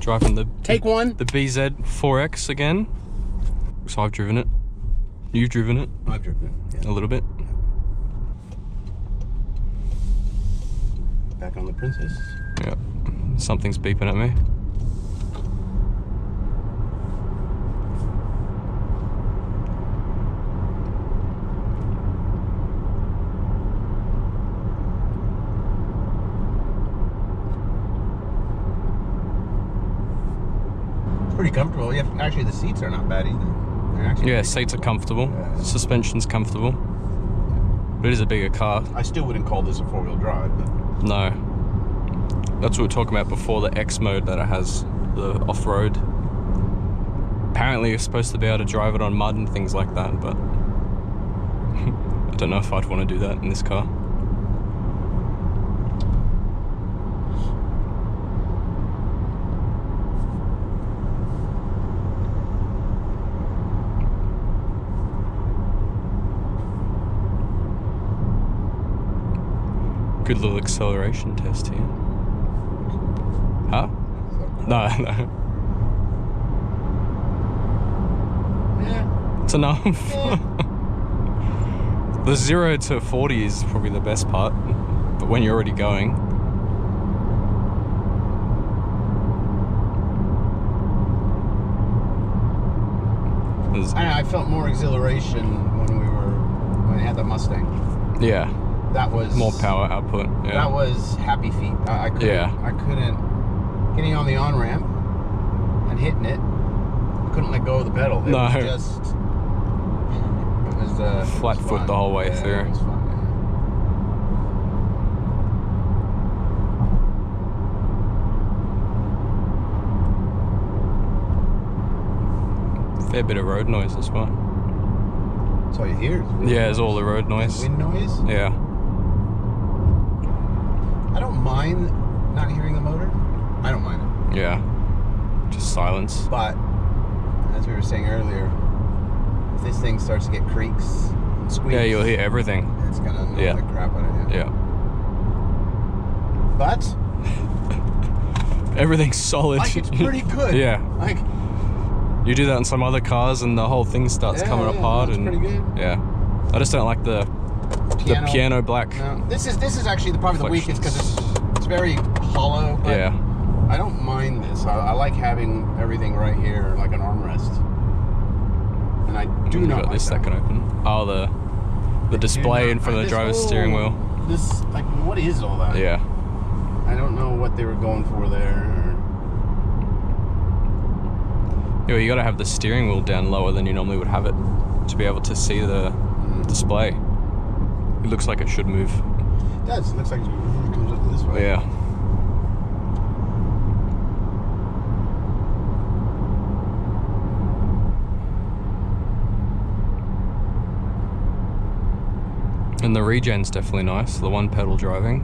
Driving the Take one. The BZ4X again. So I've driven it. You've driven it. I've driven it. Yeah. A little bit. Back on the Princess. Yeah. Something's beeping at me. Pretty comfortable. Yeah, actually the seats are not bad either. Yeah, seats are comfortable. Yeah. Suspension's comfortable. But it is a bigger car. I still wouldn't call this a four-wheel drive, but... No. That's what we were talking about before, the X mode that it has, the off-road. Apparently you're supposed to be able to drive it on mud and things like that, but I don't know if I'd want to do that in this car. Good little acceleration test here. Huh? No, no. Yeah. It's enough. Yeah. The 0 to 40 is probably the best part, but when you're already going. I felt more exhilaration when I had the Mustang. Yeah. That was more power output. Yeah. That was happy feet. I couldn't. Yeah. I couldn't. Getting on the on ramp and hitting it, I couldn't let go of the pedal. It no. was just. It was flat foot fun. the whole way through. It was fun. Yeah. Fair bit of road noise as well. That's all you hear. Yeah, it's all the road noise. Wind noise. Yeah. I don't mind not hearing the motor. I don't mind it. Yeah. Just silence. But, as we were saying earlier, if this thing starts to get creaks and squeaks... Yeah, you'll hear everything. It's going to annoy the crap out of you. Yeah. But... everything's solid. Like, it's pretty good. Yeah. Like... You do that on some other cars and the whole thing starts coming apart. It's pretty good. Yeah. I just don't like the piano black. No. This is actually probably the weakest because it's very hollow. But yeah. I don't mind this. I like having everything right here like an armrest. And I do not got like this that can open. Oh, the display in front of the driver's steering wheel. This, like, what is all that? Yeah. I don't know what they were going for there. Yeah, you got to have the steering wheel down lower than you normally would have it to be able to see the display. It looks like it should move. It does. It looks like it comes up this way. Yeah. And the regen's definitely nice, the one pedal driving.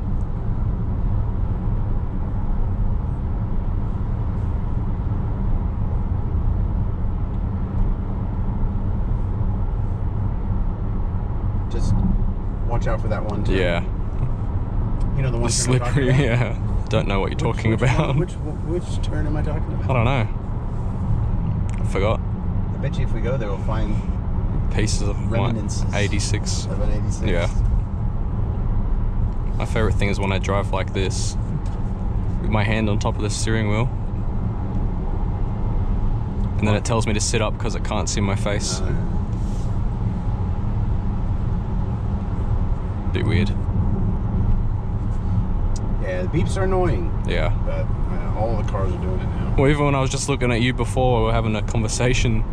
Just watch out for that one turn. Yeah. You know the one the turn I'm talking slippery, about? yeah. Don't know what you're talking about. Which turn am I talking about? I don't know. I forgot. I bet you if we go there, we'll find pieces of remnants 86. Of an 86. Yeah. My favorite thing is when I drive like this, with my hand on top of the steering wheel, and then it tells me to sit up because it can't see my face. Bit weird. Yeah, the beeps are annoying. Yeah. But all the cars are doing it now. Well, even when I was just looking at you before, we were having a conversation.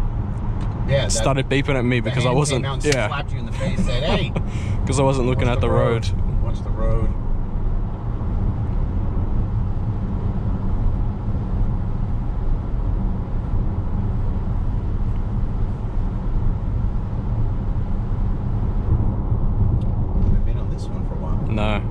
Yeah. It started beeping at me because I wasn't. Came out and yeah. slapped you in the face. Said, "Hey." Because I wasn't looking at the road. Watch the road. I've been on this one for a while. No.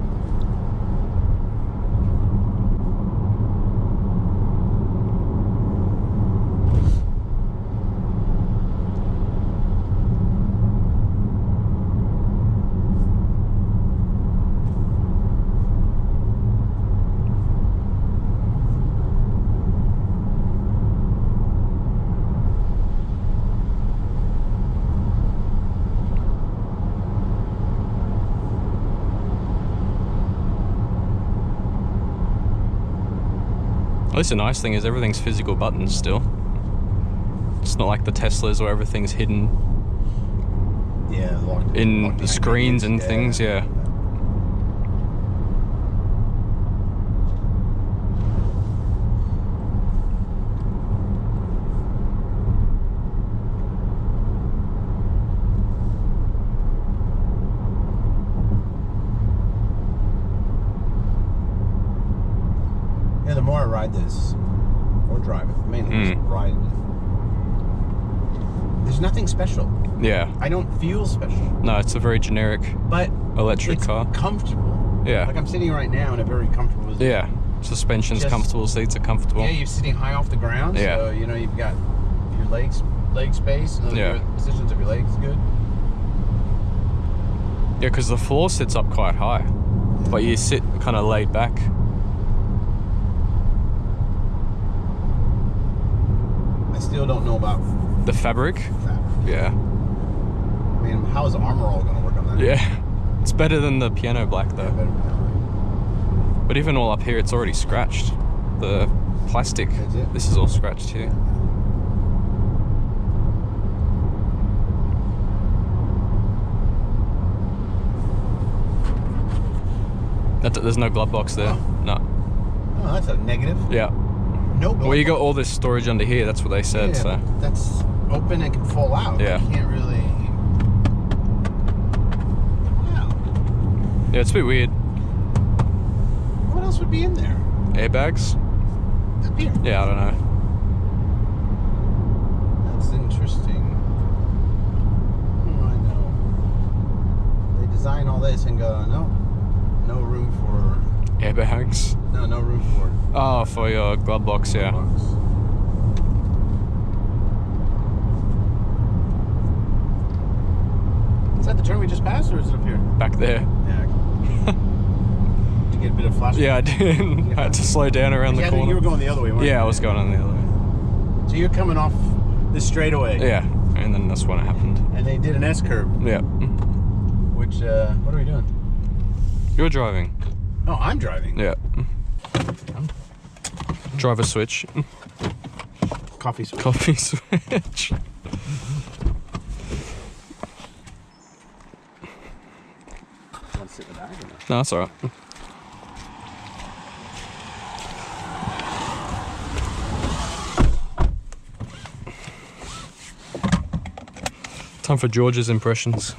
At least the nice thing is everything's physical buttons still. It's not like the Teslas where everything's hidden in the screens and things, yeah. Yeah, the more I ride this, or drive it, mainly just ride it, there's nothing special. Yeah. I don't feel special. No, it's a very generic electric car. Comfortable. Yeah. Like I'm sitting right now in a very comfortable position. Yeah. Suspension's comfortable, seats are comfortable. Yeah, you're sitting high off the ground, so you know you've got your leg space, and the positions of your legs good. Yeah, because the floor sits up quite high, but you sit kind of laid back. I still don't know about the fabric. Yeah. I mean, how is Armor All going to work on that? Yeah. It's better than the piano black though. Yeah, but even all up here, it's already scratched. The plastic. This is all scratched here. There's no glove box there. Oh. No. Oh, that's a negative. Yeah. No glove Well, you got box. all this storage under here. That's what they said. Yeah, so that's open and can fall out. Yeah. You can't really. Wow. yeah, it's a bit weird. What else would be in there? Airbags? Up here. Yeah, I don't know. That's interesting. Oh, I know. They design all this and go, no room for Airbags? no room for. Oh, for your glove box, yeah. Is that the turn we just passed, or is it up here? Back there. Yeah. Did you get a bit of flash? Yeah, I did. I had to slow down around the corner. You were going the other way, weren't you? Yeah, I was going on the other way. So you're coming off the straightaway. Yeah, and then that's when it happened. And they did an S curve. Yeah. Which, what are we doing? You're driving. Oh, I'm driving. Yeah. Driver switch. Coffee switch. Coffee switch. Want to sit in the bag or not? No, that's alright. Time for George's impressions.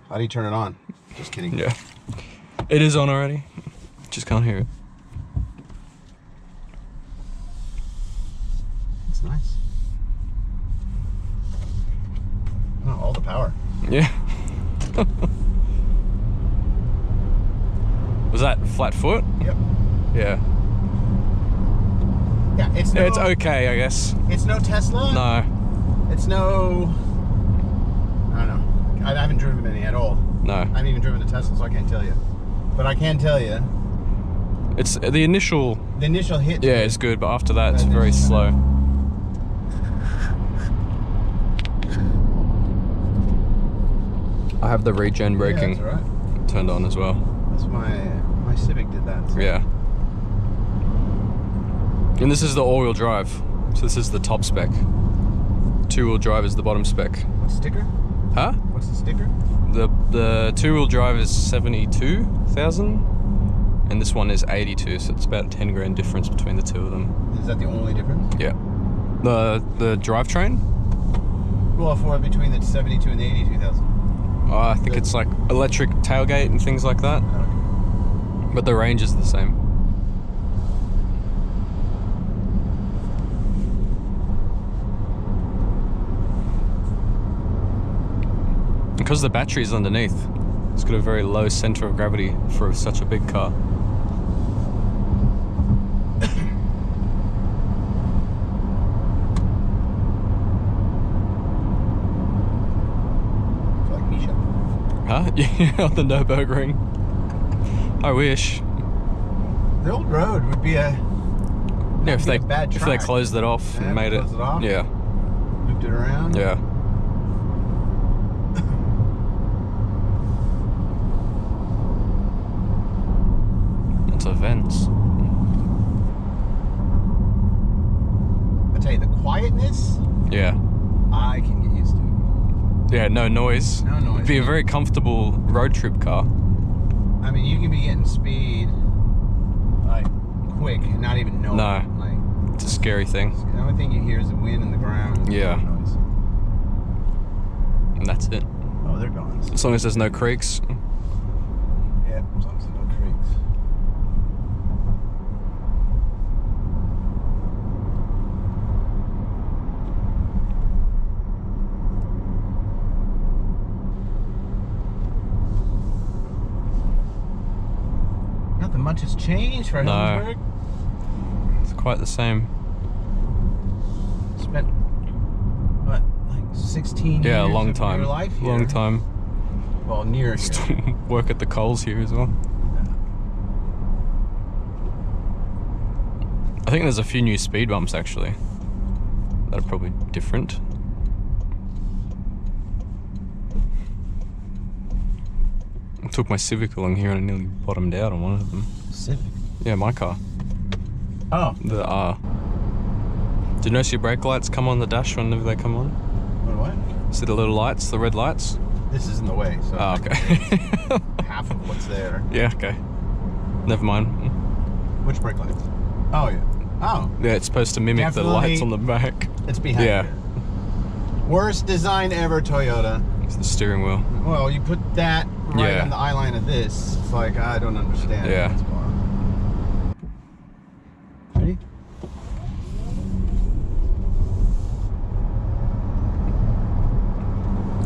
How do you turn it on? Just kidding. Yeah. It is on already. Just can't hear it. It's nice. Oh, all the power. Yeah. Was that flat foot? Yep. Yeah. Yeah, it's no, Yeah, it's okay, I guess. It's no Tesla. No. It's no. I don't know. I haven't driven many at all. No. I haven't even driven a Tesla, so I can't tell you. But I can tell you. It's the initial. The initial hit. Yeah, it's good, but after that, it's very slow. I have the regen braking that's right. turned on as well. That's my Civic did that. So. Yeah. And this is the all-wheel drive. So this is the top spec. Two-wheel drive is the bottom spec. What sticker? Huh? What's the sticker? The two-wheel drive is 72,000, and this one is 82. So it's about 10 grand difference between the two of them. Is that the only difference? Yeah. The drivetrain? Well, for between the 72 and the 82,000. I think it's like electric tailgate and things like that. Okay. But the range is the same. Because the battery is underneath, it's got a very low center of gravity for such a big car. Like Misha. Huh? Yeah, on the Nürburgring. I wish. The old road would be a. Yeah, if they bad if they track. closed it off Yeah, and made it. closed it off. Yeah. Looped it around. Yeah. vents. I tell you, the quietness, Yeah. I can get used to. Yeah, no noise. No noise. It'd be a very comfortable road trip car. I mean, you can be getting speed like quick and not even know No. it. Like, It's a scary thing. the only thing you hear is the wind and the ground. Yeah. Noise. And that's it. Oh, they're gone. As long as there's no creaks. Yeah, as long as there's no creaks. Nothing much has changed for No. Helensburgh. It's quite the same. Spent what, like 16 Yeah, a years long of time. your life here. Long time. Well, near here. Work at the Coles here as well. I think there's a few new speed bumps actually that are probably different. I took my Civic along here and I nearly bottomed out on one of them. Civic. Yeah, my car. Oh. The do you notice your brake lights come on the dash whenever they come on? What? See the little lights, the red lights? This is in the way, so Oh, okay. half of what's there. Yeah, okay. Never mind. Which brake lights? Oh, yeah. Oh. Yeah, it's supposed to mimic the lights on the back. It's behind Yeah. here. Worst design ever, Toyota. It's the steering wheel. Well, you put that right Yeah. on the eye line of this. It's like, I don't understand. Yeah. What's going on. Ready?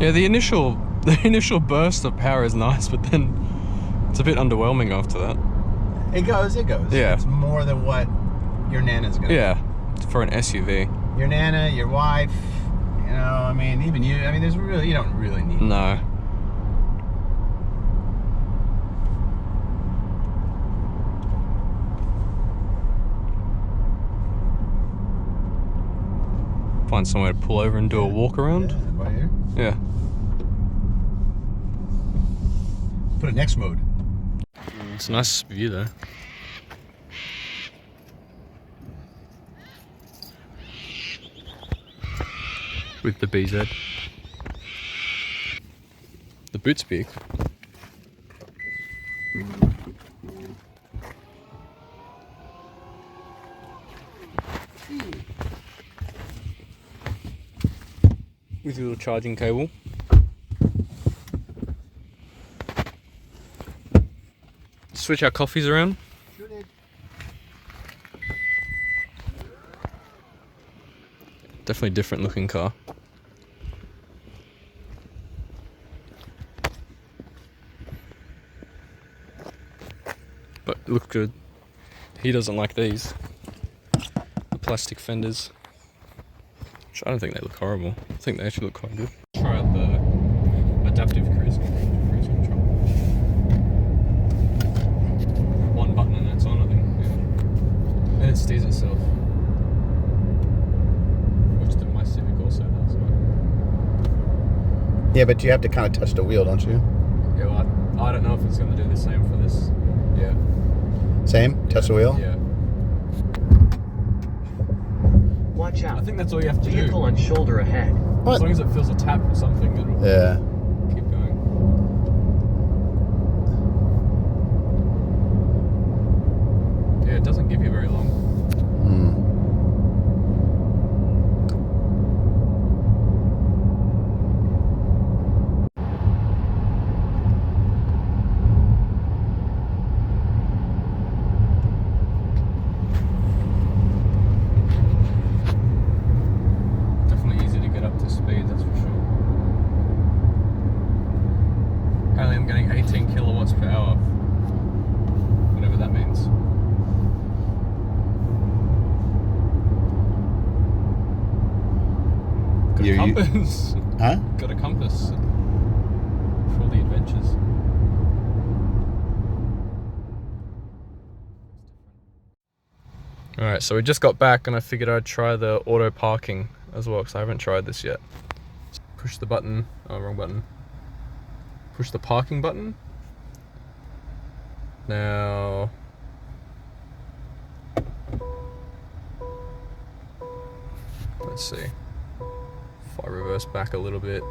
Yeah, the initial burst of power is nice, but then it's a bit underwhelming after that. It goes. Yeah. It's more than what your Nana's gonna Yeah, for an SUV. do. Your Nana, your wife, you know, I mean, even you, I mean, there's really, you don't really need No. Find somewhere to pull over and do a walk around. Yeah, right here. Yeah. Put it next mode. It's a nice view though. With the BZ. The boot's big. With your little charging cable. Switch our coffees around. Sure did. Definitely different looking car. But look good. He doesn't like these. The plastic fenders. Which I don't think they look horrible. I think they actually look quite good. Try out the adaptive cruise control. One button and it's on, I think. Yeah. And it steers itself. Which my Civic also does. But Yeah, but you have to kind of touch the wheel, don't you? yeah, well, I don't know if it's going to do the same for this. Yeah. Same? Touch the wheel? Yeah. Watch out. I think that's all you have to do. Vehicle on shoulder ahead. What? As long as it feels a tap or something, it'll Yeah. keep going. Yeah, it doesn't give you very long. Hmm. Definitely easy to get up to speed, that's for sure. Apparently I'm getting 18 kilowatts per hour. Whatever that means. Got a compass. Huh? Got a compass for all the adventures. Alright, so we just got back and I figured I'd try the auto parking as well because I haven't tried this yet. Push the button, oh wrong button. Push the parking button. Now Let's see. If I reverse back a little bit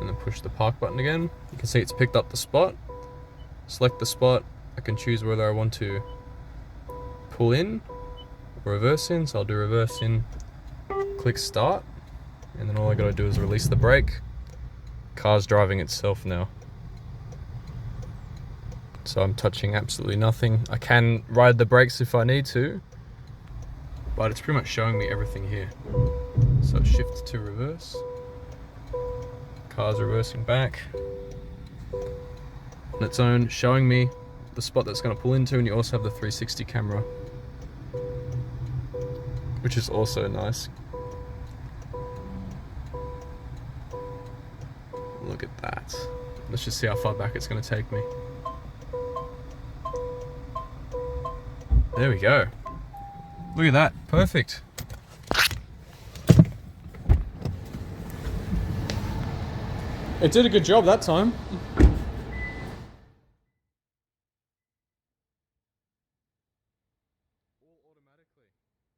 and then push the park button again, you can see it's picked up the spot. Select the spot. I can choose whether I want to pull in or reverse in. So I'll do reverse in, click start, and then all I gotta do is release the brake. Car's driving itself now. So I'm touching absolutely nothing. I can ride the brakes if I need to, but it's pretty much showing me everything here. So shift to reverse. Car's reversing back on its own, showing me the spot that's going to pull into, and you also have the 360 camera, which is also nice. Look at that. Let's just see how far back it's going to take me. There we go. Look at that. Perfect. It did a good job that time.